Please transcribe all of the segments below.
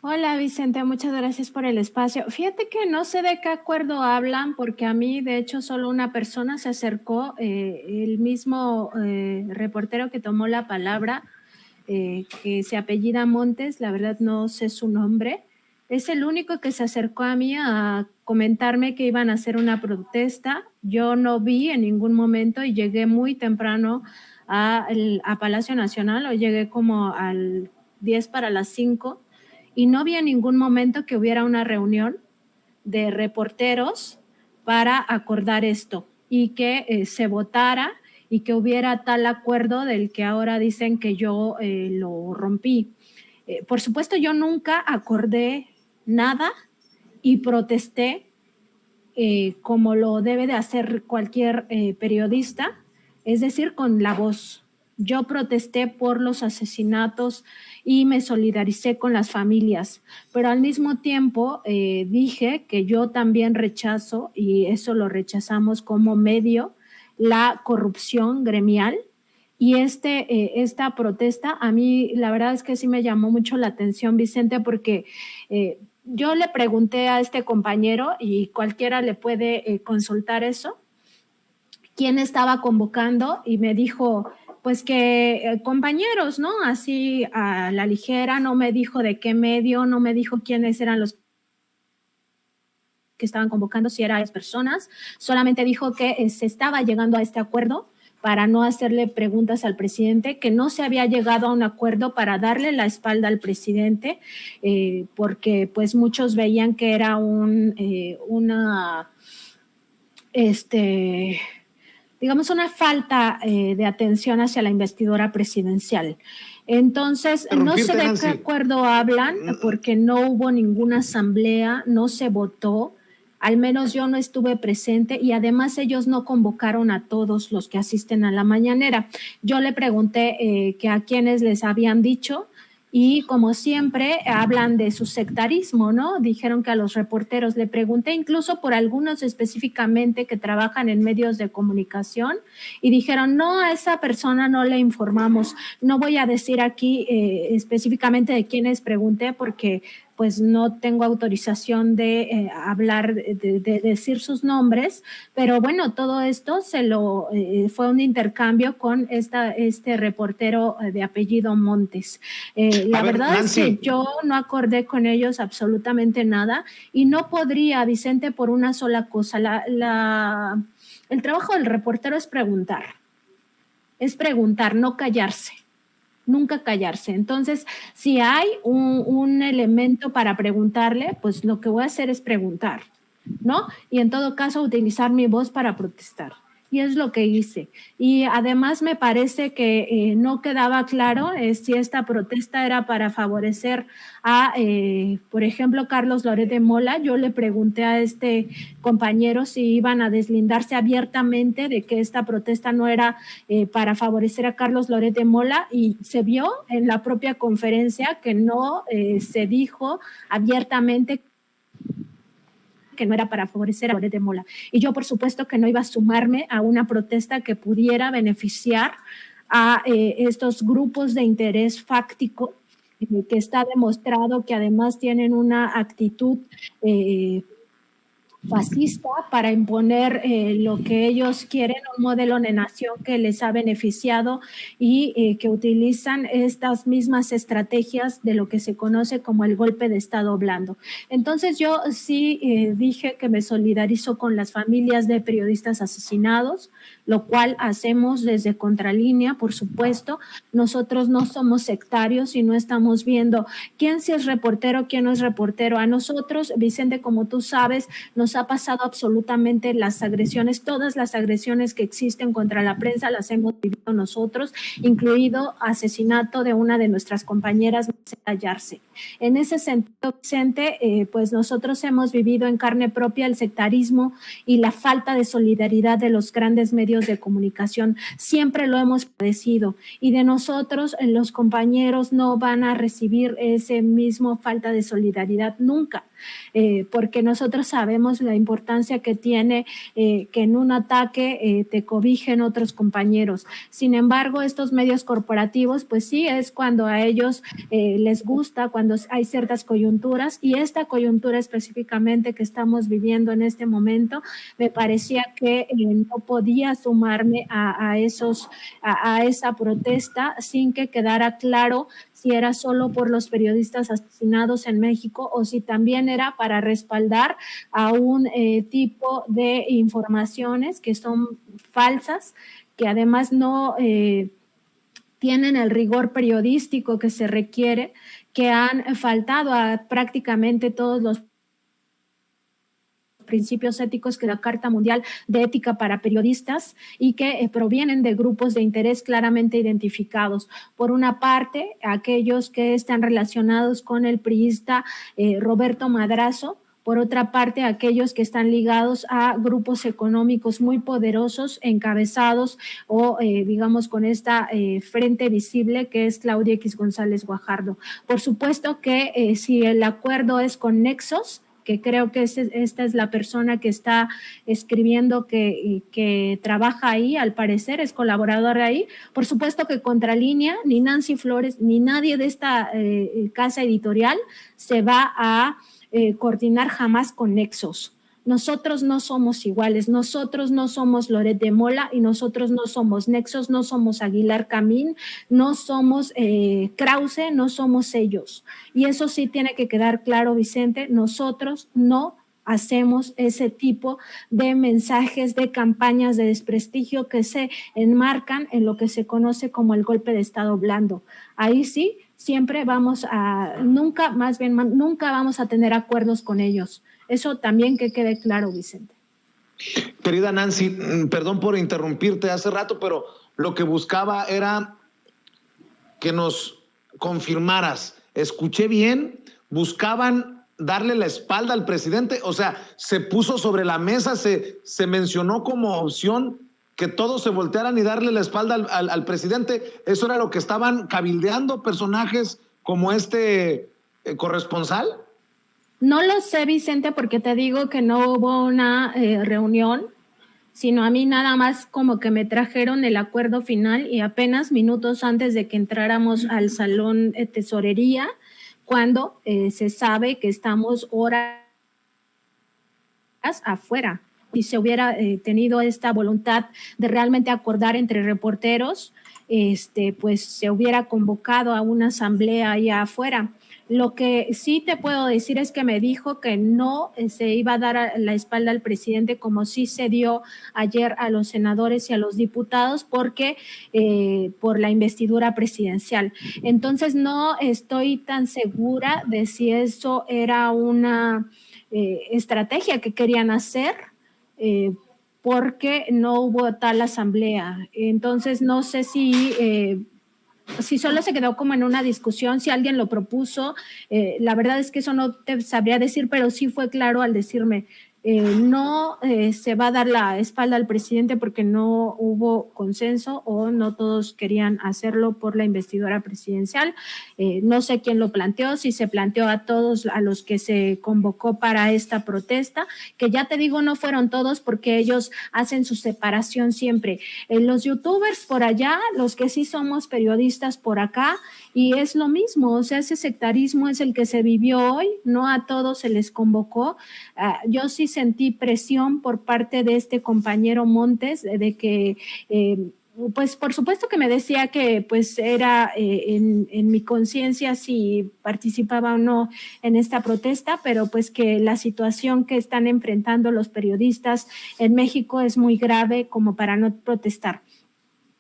Hola Vicente, muchas gracias por el espacio. Fíjate que no sé de qué acuerdo hablan, porque a mí de hecho solo una persona se acercó, el mismo reportero que tomó la palabra, que se apellida Montes, la verdad no sé su nombre. Es el único que se acercó a mí a comentarme que iban a hacer una protesta. Yo no vi en ningún momento y llegué muy temprano a Palacio Nacional, o llegué como al 10 para las 5, y no vi en ningún momento que hubiera una reunión de reporteros para acordar esto y que se votara y que hubiera tal acuerdo del que ahora dicen que yo lo rompí. Por supuesto, yo nunca acordé nada y protesté como lo debe de hacer cualquier periodista, es decir, con la voz. Yo protesté por los asesinatos y me solidaricé con las familias, pero al mismo tiempo dije que yo también rechazo, y eso lo rechazamos como medio, la corrupción gremial. Y esta protesta a mí la verdad es que sí me llamó mucho la atención, Vicente, porque yo le pregunté a este compañero, y cualquiera le puede consultar eso, quién estaba convocando, y me dijo pues que compañeros, ¿no? Así a la ligera, no me dijo de qué medio, no me dijo quiénes eran los que estaban convocando, si eran las personas, solamente dijo que se estaba llegando a este acuerdo para no hacerle preguntas al presidente, que no se había llegado a un acuerdo para darle la espalda al presidente, porque pues muchos veían que era digamos, una falta de atención hacia la investidura presidencial. Entonces, no sé de qué acuerdo hablan, porque no hubo ninguna asamblea, no se votó, al menos yo no estuve presente, y además ellos no convocaron a todos los que asisten a la mañanera. Yo le pregunté que a quienes les habían dicho, y como siempre hablan de su sectarismo, ¿no? Dijeron que a los reporteros, le pregunté incluso por algunos específicamente que trabajan en medios de comunicación, y dijeron, no, a esa persona no le informamos. No voy a decir aquí específicamente de quiénes pregunté, porque pues no tengo autorización de hablar, de decir sus nombres, pero bueno, todo esto fue un intercambio con este reportero de apellido Montes. La verdad es que yo no acordé con ellos absolutamente nada, y no podría, Vicente, por una sola cosa. El trabajo del reportero es preguntar, no callarse. Nunca callarse. Entonces, si hay un elemento para preguntarle, pues lo que voy a hacer es preguntar, ¿no? Y en todo caso, utilizar mi voz para protestar. Y es lo que hice. Y además me parece que no quedaba claro si esta protesta era para favorecer a, por ejemplo, Carlos Loret de Mola. Yo le pregunté a este compañero si iban a deslindarse abiertamente de que esta protesta no era para favorecer a Carlos Loret de Mola, y se vio en la propia conferencia que no se dijo abiertamente que no era para favorecer a Loret de Mola. Y yo, por supuesto, que no iba a sumarme a una protesta que pudiera beneficiar a estos grupos de interés fáctico, que está demostrado que además tienen una actitud fascista para imponer lo que ellos quieren, un modelo de nación que les ha beneficiado, y que utilizan estas mismas estrategias de lo que se conoce como el golpe de Estado blando. Entonces yo sí dije que me solidarizo con las familias de periodistas asesinados, lo cual hacemos desde Contralínea, por supuesto. Nosotros no somos sectarios y no estamos viendo quién sí es reportero, quién no es reportero. A nosotros, Vicente, como tú sabes, nos ha pasado absolutamente las agresiones, todas las agresiones que existen contra la prensa las hemos vivido nosotros, incluido asesinato de una de nuestras compañeras, Yarse. En ese sentido, Vicente, pues nosotros hemos vivido en carne propia el sectarismo y la falta de solidaridad de los grandes medios de comunicación. Siempre lo hemos padecido, y de nosotros los compañeros no van a recibir ese mismo falta de solidaridad nunca. porque nosotros sabemos la importancia que tiene que en un ataque te cobijen otros compañeros. Sin embargo, estos medios corporativos, pues sí, es cuando a ellos les gusta, cuando hay ciertas coyunturas, y esta coyuntura específicamente que estamos viviendo en este momento, me parecía que no podía sumarme a esa protesta sin que quedara claro si era solo por los periodistas asesinados en México o si también era para respaldar a un tipo de informaciones que son falsas, que además no tienen el rigor periodístico que se requiere, que han faltado a prácticamente todos los principios éticos que la Carta Mundial de Ética para Periodistas y que provienen de grupos de interés claramente identificados. Por una parte, aquellos que están relacionados con el priista Roberto Madrazo, por otra parte, aquellos que están ligados a grupos económicos muy poderosos, encabezados o, digamos, con esta frente visible que es Claudia X González Guajardo. Por supuesto que si el acuerdo es con nexos, que creo que esta es la persona que está escribiendo que trabaja ahí, al parecer es colaboradora ahí. Por supuesto que Contralínea, ni Nancy Flores, ni nadie de esta casa editorial se va a coordinar jamás con nexos. Nosotros no somos iguales, nosotros no somos Loret de Mola y nosotros no somos Nexos, no somos Aguilar Camín, no somos Krause, no somos ellos. Y eso sí tiene que quedar claro, Vicente, nosotros no hacemos ese tipo de mensajes, de campañas de desprestigio que se enmarcan en lo que se conoce como el golpe de Estado blando. Ahí sí, siempre nunca vamos a tener acuerdos con ellos. Eso también que quede claro, Vicente. Querida Nancy, perdón por interrumpirte hace rato, pero lo que buscaba era que nos confirmaras. ¿Escuché bien? ¿Buscaban darle la espalda al presidente? O sea, se puso sobre la mesa, se mencionó como opción que todos se voltearan y darle la espalda al presidente. ¿Eso era lo que estaban cabildeando personajes como este corresponsal? No lo sé, Vicente, porque te digo que no hubo una reunión, sino a mí nada más como que me trajeron el acuerdo final y apenas minutos antes de que entráramos al salón de tesorería, cuando se sabe que estamos horas afuera. Si se hubiera tenido esta voluntad de realmente acordar entre reporteros, pues se hubiera convocado a una asamblea allá afuera. Lo que sí te puedo decir es que me dijo que no se iba a dar la espalda al presidente como sí se dio ayer a los senadores y a los diputados porque por la investidura presidencial. Entonces no estoy tan segura de si eso era una estrategia que querían hacer porque no hubo tal asamblea. Entonces no sé si solo se quedó como en una discusión, si alguien lo propuso, la verdad es que eso no te sabría decir, pero sí fue claro al decirme, no se va a dar la espalda al presidente porque no hubo consenso o no todos querían hacerlo por la investidura presidencial. No sé quién lo planteó, si se planteó a todos a los que se convocó para esta protesta, que ya te digo, no fueron todos porque ellos hacen su separación siempre. Los youtubers por allá, los que sí somos periodistas por acá, y es lo mismo, o sea, ese sectarismo es el que se vivió hoy, no a todos se les convocó. Yo sí sentí presión por parte de este compañero Montes de que pues por supuesto que me decía que pues era en mi conciencia si participaba o no en esta protesta, pero pues que la situación que están enfrentando los periodistas en México es muy grave como para no protestar.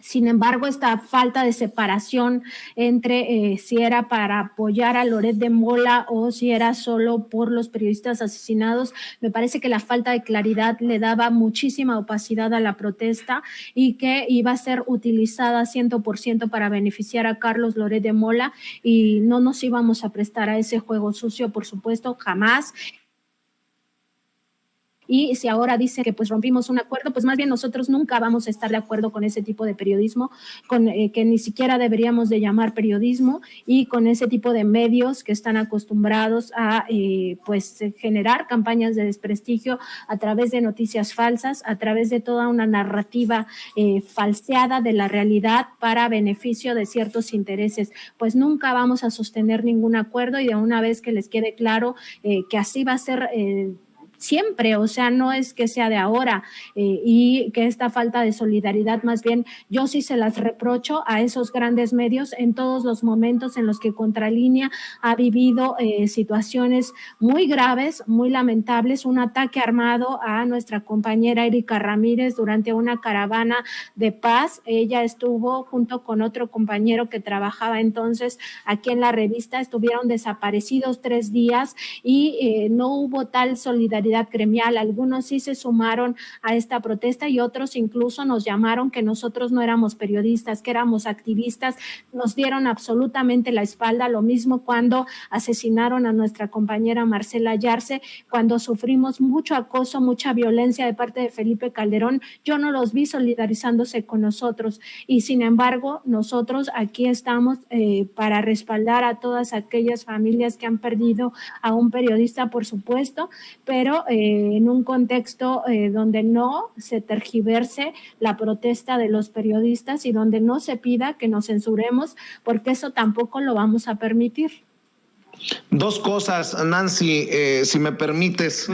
Sin embargo, esta falta de separación entre si era para apoyar a Loret de Mola o si era solo por los periodistas asesinados, me parece que la falta de claridad le daba muchísima opacidad a la protesta y que iba a ser utilizada 100% para beneficiar a Carlos Loret de Mola y no nos íbamos a prestar a ese juego sucio, por supuesto, jamás. y si ahora dice que pues rompimos un acuerdo, pues más bien nosotros nunca vamos a estar de acuerdo con ese tipo de periodismo, con que ni siquiera deberíamos de llamar periodismo, y con ese tipo de medios que están acostumbrados a pues generar campañas de desprestigio a través de noticias falsas, a través de toda una narrativa falseada de la realidad para beneficio de ciertos intereses. Pues nunca vamos a sostener ningún acuerdo, y de una vez que les quede claro que así va a ser siempre, o sea, no es que sea de ahora, y que esta falta de solidaridad, más bien yo sí se las reprocho a esos grandes medios en todos los momentos en los que Contralínea ha vivido situaciones muy graves, muy lamentables, un ataque armado a nuestra compañera Erika Ramírez durante una caravana de paz. Ella estuvo junto con otro compañero que trabajaba entonces aquí en la revista, estuvieron desaparecidos 3 días y no hubo tal solidaridad gremial. Algunos sí se sumaron a esta protesta y otros incluso nos llamaron que nosotros no éramos periodistas, que éramos activistas, nos dieron absolutamente la espalda. Lo mismo cuando asesinaron a nuestra compañera Marcela Yarse, cuando sufrimos mucho acoso, mucha violencia de parte de Felipe Calderón, yo no los vi solidarizándose con nosotros, y sin embargo nosotros aquí estamos para respaldar a todas aquellas familias que han perdido a un periodista, por supuesto, pero en un contexto donde no se tergiverse la protesta de los periodistas y donde no se pida que nos censuremos, porque eso tampoco lo vamos a permitir. 2 cosas, Nancy, si me permites,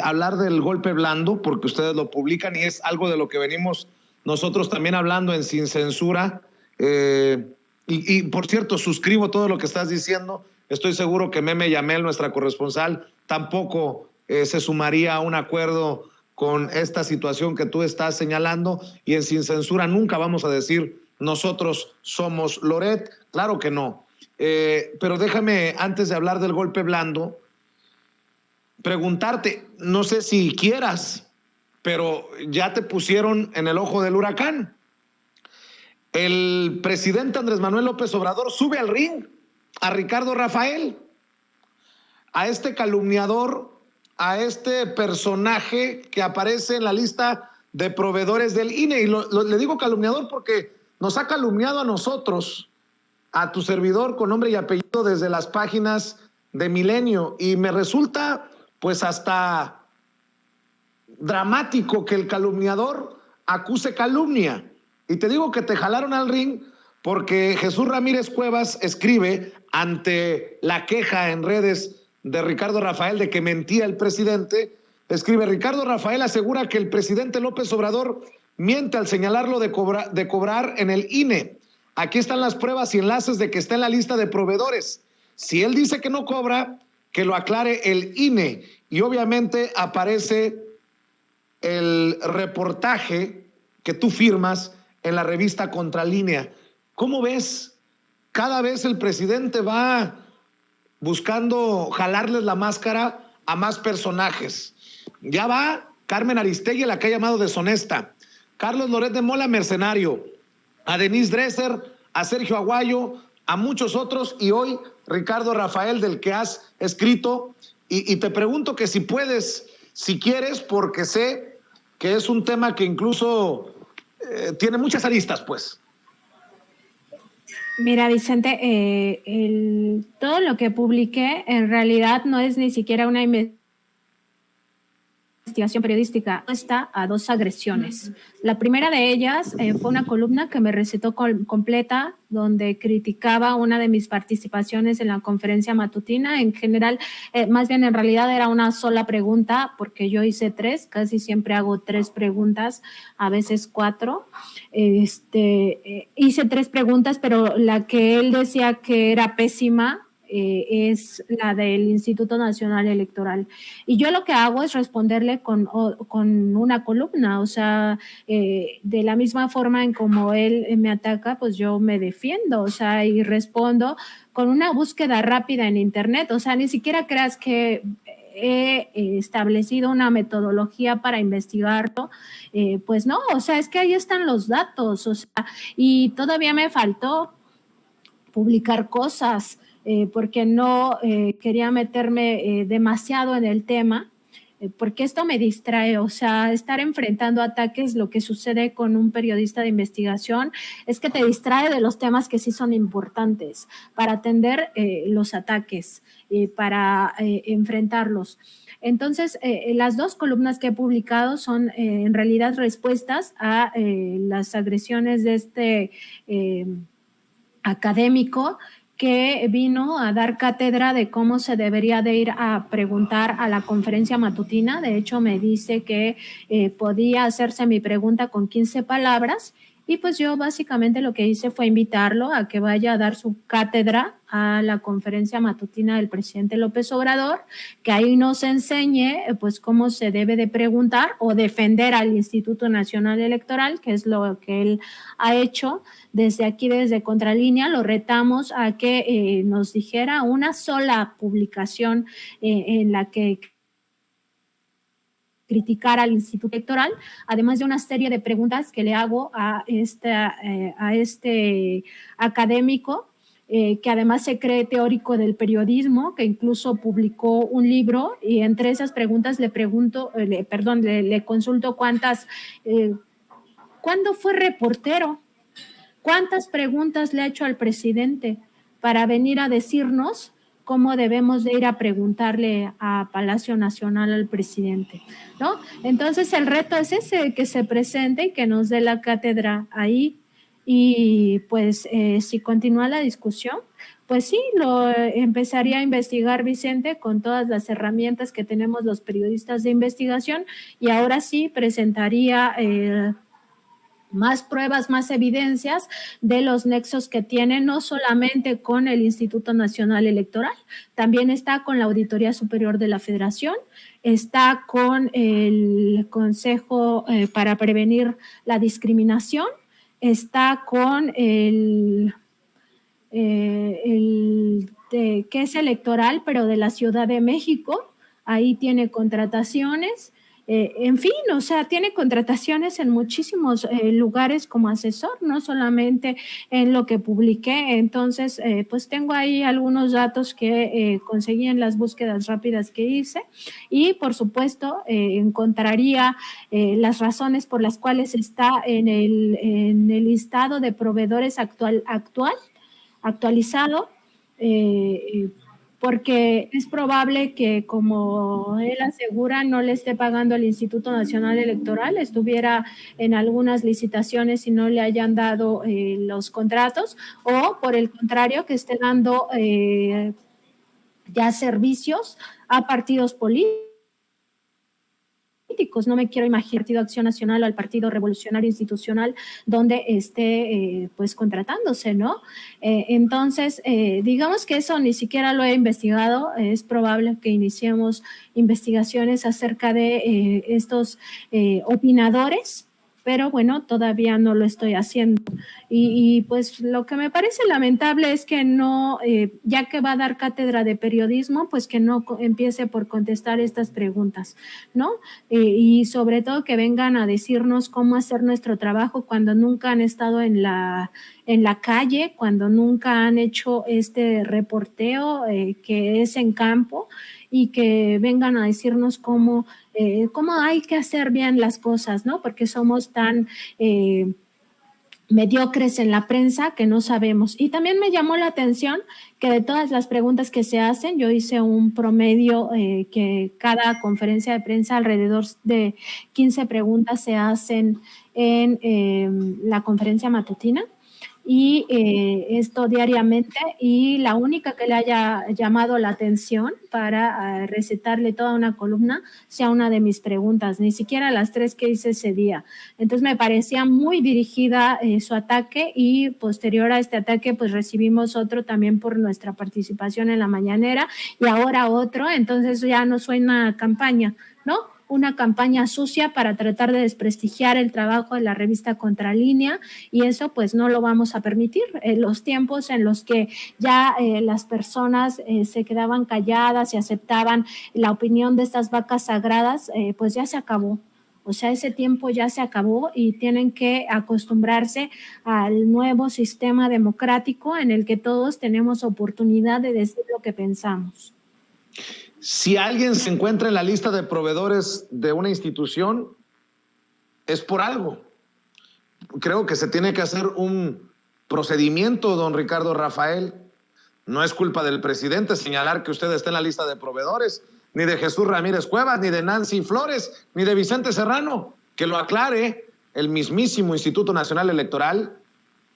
hablar del golpe blando, porque ustedes lo publican y es algo de lo que venimos nosotros también hablando en Sin Censura. Y por cierto, suscribo todo lo que estás diciendo. Estoy seguro que Meme Yamel, nuestra corresponsal, tampoco se sumaría a un acuerdo con esta situación que tú estás señalando, y en Sin Censura nunca vamos a decir nosotros somos Loret, claro que no. Pero déjame, antes de hablar del golpe blando, preguntarte, no sé si quieras, pero ya te pusieron en el ojo del huracán. El presidente Andrés Manuel López Obrador sube al ring a Ricardo Rafael, a este calumniador, a este personaje que aparece en la lista de proveedores del INE. Y le digo calumniador porque nos ha calumniado a nosotros, a tu servidor con nombre y apellido, desde las páginas de Milenio, y me resulta pues hasta dramático que el calumniador acuse calumnia. Y te digo que te jalaron al ring porque Jesús Ramírez Cuevas escribe ante la queja en redes de Ricardo Rafael de que mentía el presidente. Escribe: Ricardo Rafael asegura que el presidente López Obrador miente al señalarlo de cobrar en el INE. Aquí están las pruebas y enlaces de que está en la lista de proveedores. Si él dice que no cobra, que lo aclare el INE. Y obviamente aparece el reportaje que tú firmas en la revista Contralínea. ¿Cómo ves? Cada vez el presidente va buscando jalarles la máscara a más personajes. Ya va Carmen Aristegui, la que ha llamado deshonesta, Carlos Loret de Mola, mercenario, a Denise Dresser, a Sergio Aguayo, a muchos otros, y hoy Ricardo Rafael, del que has escrito. Y te pregunto que si puedes, si quieres, porque sé que es un tema que incluso tiene muchas aristas, pues. Mira, Vicente, todo lo que publiqué en realidad no es ni siquiera una investigación periodística. Está a 2 agresiones. La primera de ellas fue una columna que me recetó completa, donde criticaba una de mis participaciones en la conferencia matutina. En general, más bien en realidad era una sola pregunta, porque yo hice 3, casi siempre hago 3 preguntas, a veces 4. Hice 3 preguntas, pero la que él decía que era pésima es la del Instituto Nacional Electoral. Y yo lo que hago es responderle con una columna, o sea, de la misma forma en como él me ataca, pues yo me defiendo, o sea, y respondo con una búsqueda rápida en internet. O sea, ni siquiera creas que he establecido una metodología para investigarlo, pues no, o sea, es que ahí están los datos, o sea, y todavía me faltó publicar cosas, porque no quería meterme demasiado en el tema, porque esto me distrae, o sea, estar enfrentando ataques, lo que sucede con un periodista de investigación es que te distrae de los temas que sí son importantes para atender los ataques, para enfrentarlos. Entonces, las dos columnas que he publicado son en realidad respuestas a las agresiones de este académico que vino a dar cátedra de cómo se debería de ir a preguntar a la conferencia matutina. De hecho, me dice que podía hacerse mi pregunta con 15 palabras y pues yo básicamente lo que hice fue invitarlo a que vaya a dar su cátedra a la conferencia matutina del presidente López Obrador, que ahí nos enseñe pues cómo se debe de preguntar o defender al Instituto Nacional Electoral, que es lo que él ha hecho. Desde aquí, desde Contralínea, lo retamos a que nos dijera una sola publicación en la que criticar al Instituto Electoral, además de una serie de preguntas que le hago a este académico, que además se cree teórico del periodismo, que incluso publicó un libro, y entre esas preguntas le consulto ¿cuándo fue reportero? ¿Cuántas preguntas le ha hecho al presidente para venir a decirnos cómo debemos de ir a preguntarle a Palacio Nacional al presidente, ¿no? Entonces el reto es ese, que se presente y que nos dé la cátedra ahí y pues si continúa la discusión, pues sí, lo empezaría a investigar Vicente con todas las herramientas que tenemos los periodistas de investigación y ahora sí presentaría más pruebas, más evidencias de los nexos que tiene, no solamente con el Instituto Nacional Electoral, también está con la Auditoría Superior de la Federación, está con el Consejo para Prevenir la Discriminación, está con que es electoral, pero de la Ciudad de México, ahí tiene contrataciones. En fin, o sea, tiene contrataciones en muchísimos lugares como asesor, no solamente en lo que publiqué. Entonces, pues tengo ahí algunos datos que conseguí en las búsquedas rápidas que hice y, por supuesto, encontraría las razones por las cuales está en el listado de proveedores actualizado, porque es probable que, como él asegura, no le esté pagando al Instituto Nacional Electoral, estuviera en algunas licitaciones y no le hayan dado los contratos, o por el contrario, que esté dando ya servicios a partidos políticos. No me quiero imaginar al Partido Acción Nacional o al Partido Revolucionario Institucional donde esté pues contratándose, ¿no? Entonces, digamos que eso ni siquiera lo he investigado. Es probable que iniciemos investigaciones acerca de estos opinadores, pero bueno, todavía no lo estoy haciendo. Y pues lo que me parece lamentable es que no, ya que va a dar cátedra de periodismo, pues que no empiece por contestar estas preguntas, ¿no? Y sobre todo que vengan a decirnos cómo hacer nuestro trabajo cuando nunca han estado en la calle, cuando nunca han hecho este reporteo que es en campo, y que vengan a decirnos cómo hay que hacer bien las cosas, ¿no? Porque somos tan mediocres en la prensa que no sabemos. Y también me llamó la atención que de todas las preguntas que se hacen, yo hice un promedio que cada conferencia de prensa alrededor de 15 preguntas se hacen en la conferencia matutina, y esto diariamente, y la única que le haya llamado la atención para recetarle toda una columna sea una de mis preguntas, ni siquiera las 3 que hice ese día. Entonces me parecía muy dirigida su ataque, y posterior a este ataque pues recibimos otro también por nuestra participación en la mañanera, y ahora otro. Entonces ya no suena campaña, ¿no? Una campaña sucia para tratar de desprestigiar el trabajo de la revista Contralínea, y eso pues no lo vamos a permitir. Los tiempos en los que ya las personas se quedaban calladas y aceptaban la opinión de estas vacas sagradas, pues ya se acabó. O sea, ese tiempo ya se acabó y tienen que acostumbrarse al nuevo sistema democrático en el que todos tenemos oportunidad de decir lo que pensamos. Si alguien se encuentra en la lista de proveedores de una institución, es por algo. Creo que se tiene que hacer un procedimiento, don Ricardo Rafael. No es culpa del presidente señalar que usted está en la lista de proveedores, ni de Jesús Ramírez Cuevas, ni de Nancy Flores, ni de Vicente Serrano. Que lo aclare el mismísimo Instituto Nacional Electoral,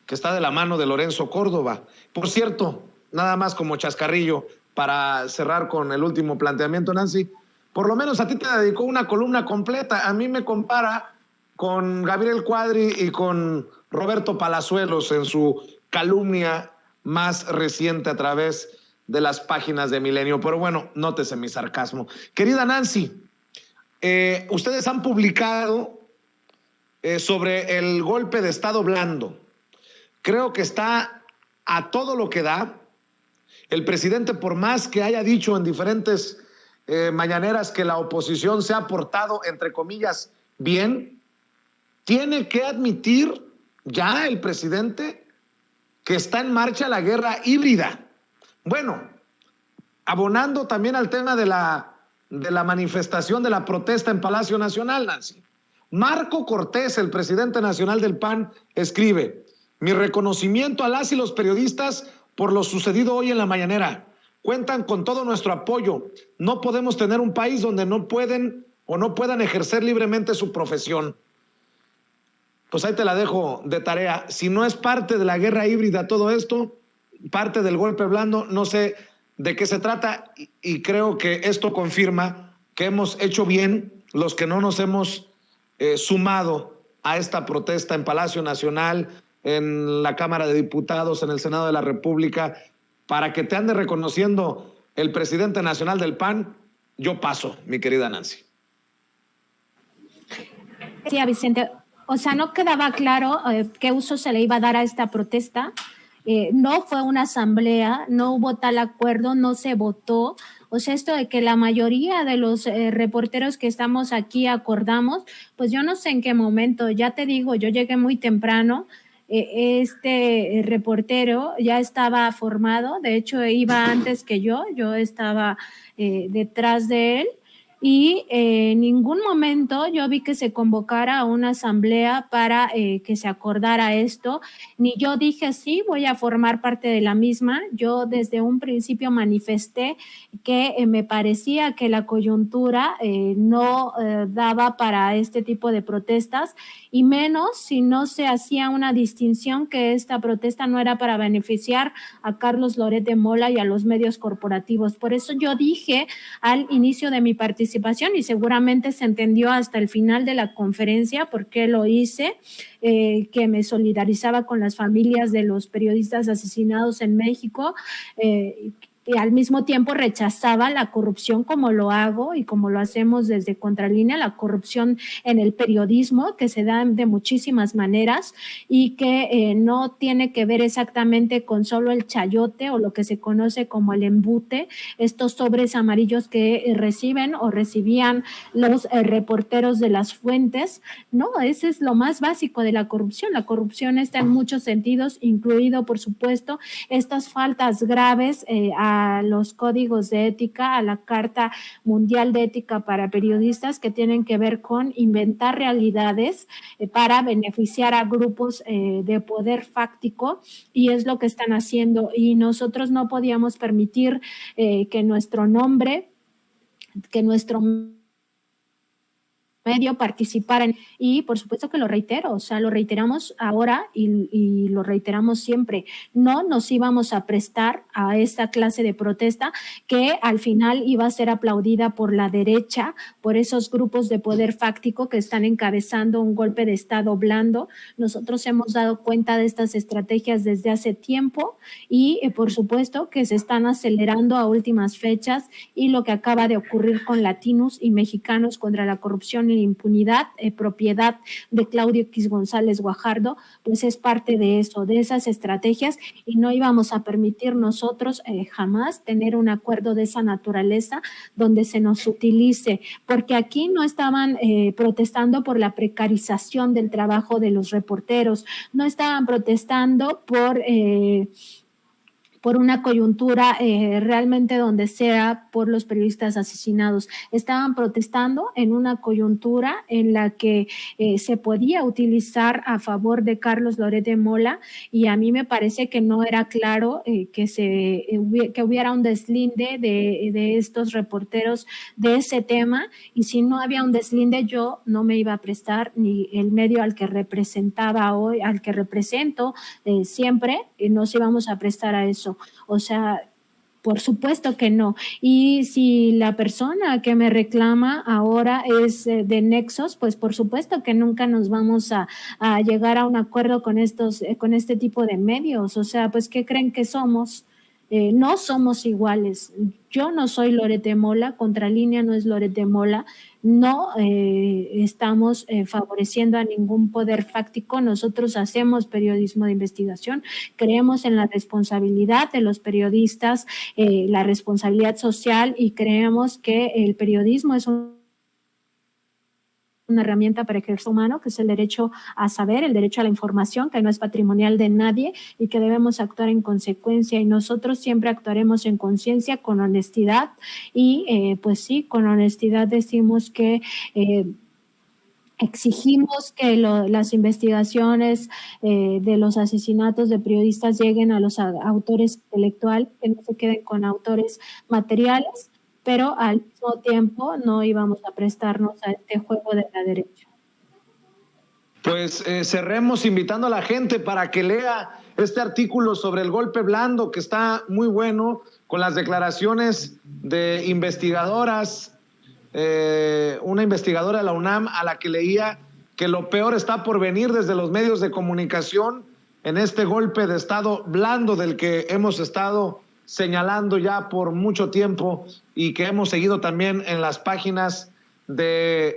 que está de la mano de Lorenzo Córdoba. Por cierto, nada más como chascarrillo, para cerrar con el último planteamiento, Nancy, por lo menos a ti te dedicó una columna completa. A mí me compara con Gabriel Cuadri y con Roberto Palazuelos en su calumnia más reciente a través de las páginas de Milenio. Pero bueno, nótese mi sarcasmo. Querida Nancy, ustedes han publicado sobre el golpe de Estado blando. Creo que está a todo lo que da. El presidente, por más que haya dicho en diferentes mañaneras que la oposición se ha portado, entre comillas, bien, tiene que admitir ya el presidente que está en marcha la guerra híbrida. Bueno, abonando también al tema de la manifestación, de la protesta en Palacio Nacional, Nancy. Marco Cortés, el presidente nacional del PAN, escribe: mi reconocimiento a las y los periodistas por lo sucedido hoy en la mañanera. Cuentan con todo nuestro apoyo. No podemos tener un país donde no pueden o no puedan ejercer libremente su profesión. Pues ahí te la dejo de tarea. Si no es parte de la guerra híbrida todo esto, parte del golpe blando, no sé de qué se trata, y creo que esto confirma que hemos hecho bien los que no nos hemos sumado a esta protesta en Palacio Nacional, en la Cámara de Diputados, en el Senado de la República, para que te ande reconociendo el presidente nacional del PAN. Yo paso, mi querida Nancy. Sí, Vicente, o sea, no quedaba claro qué uso se le iba a dar a esta protesta. No fue una asamblea, no hubo tal acuerdo, no se votó. O sea, esto de que la mayoría de los reporteros que estamos aquí acordamos, pues yo no sé en qué momento, ya te digo, yo llegué muy temprano. Este reportero ya estaba formado, de hecho iba antes que yo estaba detrás de él, y en ningún momento yo vi que se convocara a una asamblea para que se acordara esto, ni yo dije sí, voy a formar parte de la misma. Yo desde un principio manifesté que me parecía que la coyuntura no daba para este tipo de protestas, y menos si no se hacía una distinción que esta protesta no era para beneficiar a Carlos Loret de Mola y a los medios corporativos. Por eso yo dije al inicio de mi participación, y seguramente se entendió hasta el final de la conferencia por qué lo hice, que me solidarizaba con las familias de los periodistas asesinados en México, y al mismo tiempo rechazaba la corrupción, como lo hago y como lo hacemos desde Contralínea, la corrupción en el periodismo, que se da de muchísimas maneras y que no tiene que ver exactamente con solo el chayote o lo que se conoce como el embute, estos sobres amarillos que reciben o recibían los reporteros de las fuentes. No, ese es lo más básico de la corrupción. La corrupción está en muchos sentidos, incluido, por supuesto, estas faltas graves a los códigos de ética, a la Carta Mundial de Ética para Periodistas, que tienen que ver con inventar realidades para beneficiar a grupos de poder fáctico, y es lo que están haciendo, y nosotros no podíamos permitir que nuestro nombre, que nuestro medio participaran, y por supuesto que lo reitero, o sea, lo reiteramos ahora y lo reiteramos siempre, no nos íbamos a prestar a esta clase de protesta que al final iba a ser aplaudida por la derecha, por esos grupos de poder fáctico que están encabezando un golpe de Estado blando. Nosotros hemos dado cuenta de estas estrategias desde hace tiempo, y por supuesto que se están acelerando a últimas fechas, y lo que acaba de ocurrir con Latinos y Mexicanos contra la corrupción y la impunidad, propiedad de Claudio X González Guajardo, pues es parte de eso, de esas estrategias, y no íbamos a permitir nosotros jamás tener un acuerdo de esa naturaleza donde se nos utilice, porque aquí no estaban protestando por la precarización del trabajo de los reporteros, no estaban protestando por una coyuntura realmente donde sea por los periodistas asesinados. Estaban protestando en una coyuntura en la que se podía utilizar a favor de Carlos Loret de Mola, y a mí me parece que no era claro que hubiera un deslinde de estos reporteros de ese tema, y si no había un deslinde yo no me iba a prestar, ni el medio al que representaba hoy, al que represento siempre, nos íbamos a prestar a eso. O sea, por supuesto que no. Y si la persona que me reclama ahora es de Nexos, pues por supuesto que nunca nos vamos a llegar a un acuerdo con este tipo de medios. O sea, pues ¿qué creen que somos? No somos iguales. Yo no soy Loret de Mola, Contralínea no es Loret de Mola, no estamos favoreciendo a ningún poder fáctico. Nosotros hacemos periodismo de investigación, creemos en la responsabilidad de los periodistas, la responsabilidad social, y creemos que el periodismo es una herramienta para el ejercicio humano, que es el derecho a saber, el derecho a la información, que no es patrimonial de nadie y que debemos actuar en consecuencia, y nosotros siempre actuaremos en conciencia, con honestidad, y pues sí, con honestidad decimos que exigimos que las investigaciones de los asesinatos de periodistas lleguen a los autores intelectuales, que no se queden con autores materiales, pero al mismo tiempo no íbamos a prestarnos a este juego de la derecha. Pues cerremos invitando a la gente para que lea este artículo sobre el golpe blando, que está muy bueno, con las declaraciones de investigadoras, una investigadora de la UNAM a la que leía que lo peor está por venir desde los medios de comunicación en este golpe de Estado blando del que hemos estado señalando ya por mucho tiempo y que hemos seguido también en las páginas de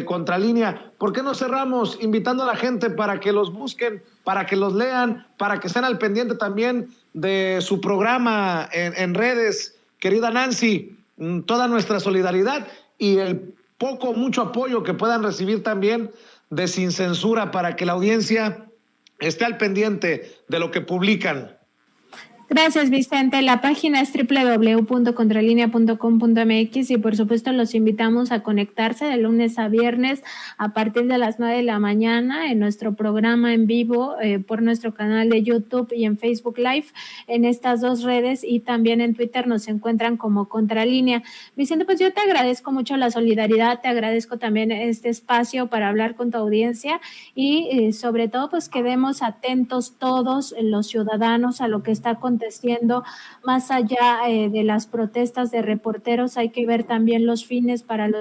Contralínea. ¿Por qué no cerramos invitando a la gente para que los busquen, para que los lean, para que estén al pendiente también de su programa en redes? Querida Nancy, toda nuestra solidaridad y el poco, mucho apoyo que puedan recibir también de Sin Censura, para que la audiencia esté al pendiente de lo que publican. Gracias, Vicente. La página es www.contralinea.com.mx y por supuesto los invitamos a conectarse de lunes a viernes a partir de las 9 de la mañana en nuestro programa en vivo por nuestro canal de YouTube y en Facebook Live, en estas dos redes, y también en Twitter nos encuentran como Contralínea. Vicente, pues yo te agradezco mucho la solidaridad, te agradezco también este espacio para hablar con tu audiencia y sobre todo pues quedemos atentos todos los ciudadanos a lo que está aconteciendo. Más allá de las protestas de reporteros, hay que ver también los fines para los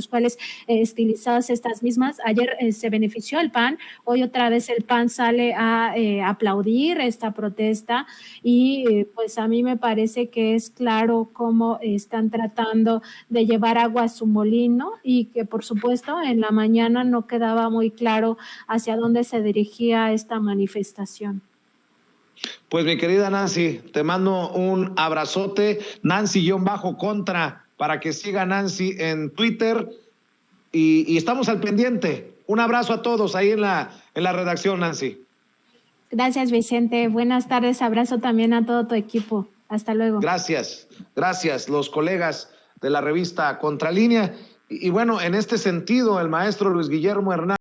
cuales estilizadas estas mismas. Ayer se benefició el PAN, hoy otra vez el PAN sale a aplaudir esta protesta y pues a mí me parece que es claro cómo están tratando de llevar agua a su molino, y que por supuesto en la mañana no quedaba muy claro hacia dónde se dirigía esta manifestación. Pues mi querida Nancy, te mando un abrazote, Nancy-Contra, para que siga Nancy en Twitter y estamos al pendiente. Un abrazo a todos ahí en la redacción, Nancy. Gracias, Vicente. Buenas tardes, abrazo también a todo tu equipo. Hasta luego. Gracias, los colegas de la revista Contralínea. Y bueno, en este sentido, el maestro Luis Guillermo Hernández